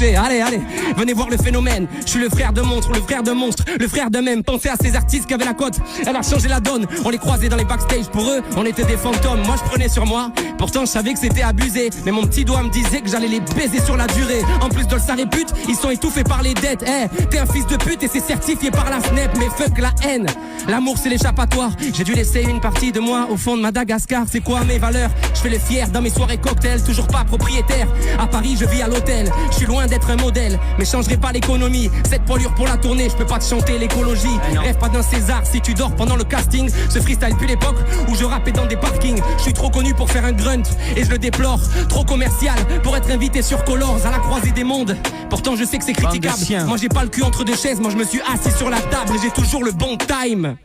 touché. Allez, venez voir le phénomène. Je suis le frère de monstre, le frère de monstre, le frère de même. Pensez à ces artistes qui avaient la cote, elle a changé la donne. On les croisait dans les backstage, pour eux, on était des fantômes. Moi je prenais sur moi, pourtant je savais que c'était abusé. Mais mon petit doigt me disait que j'allais les baiser sur la durée. En plus de le sa répute, ils sont étouffés par les dettes. T'es un fils de pute et c'est certifié par la Snap. Mais fuck la haine, l'amour c'est l'échappatoire. J'ai dû laisser une partie de moi au fond de Madagascar. C'est quoi mes valeurs? Je fais le fier dans mes soirées cocktails. Toujours pas propriétaire, à Paris je vis à l'hôtel. Je suis loin d'être un modèle, mais changerai pas l'économie. Cette poilure pour la tournée, je peux pas te chanter l'écologie. Rêve pas d'un César si tu dors pendant le casting. Ce freestyle puis l'époque où je rappais dans des parkings. Je suis trop connu pour faire un grunt et je le déplore. Trop commercial pour être invité sur Colors à la croisée des mondes. Pourtant je sais que c'est critiquable. Moi j'ai pas le cul entre deux chaises, moi je me suis assis sur la table et j'ai toujours le bon time.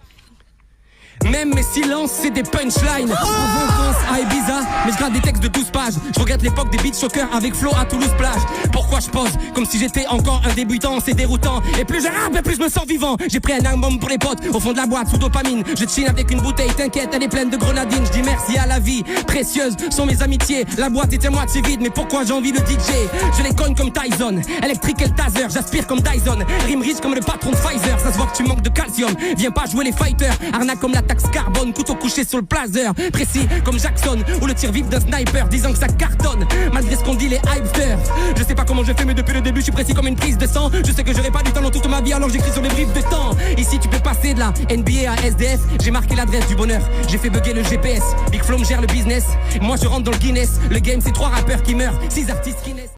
Même mes silences c'est des punchlines. En vacances à Ibiza, mais je gratte des textes de 12 pages. Je regrette l'époque des beats shockers avec Flo à Toulouse plage. Pourquoi je pose comme si j'étais encore un débutant? C'est déroutant. Et plus je rappe et plus je me sens vivant. J'ai pris un album pour les potes au fond de la boîte sous dopamine. Je chine avec une bouteille, t'inquiète elle est pleine de grenadine. Je dis merci à la vie, précieuses sont mes amitiés. La boîte était moitié vide, mais pourquoi j'ai envie de DJ? Je les cogne comme Tyson, électrique et le taser. J'aspire comme Dyson, rime riche comme le patron de Pfizer. Ça se voit que tu manques de calcium, viens pas jouer les fighters. Arnaque comme la taxe carbone, couteau couché sur le placer. Précis comme Jackson ou le tir vif d'un sniper, disant que ça cartonne malgré ce qu'on dit les hypesters. Je sais pas comment je fais mais depuis le début je suis précis comme une prise de sang. Je sais que j'aurai pas du temps dans toute ma vie alors j'écris sur les briefs de temps. Ici tu peux passer de la NBA à SDF. J'ai marqué l'adresse du bonheur, j'ai fait bugger le GPS. Big Flo me gère le business, moi je rentre dans le Guinness. Le game c'est 3 rappeurs qui meurent, 6 artistes qui naissent.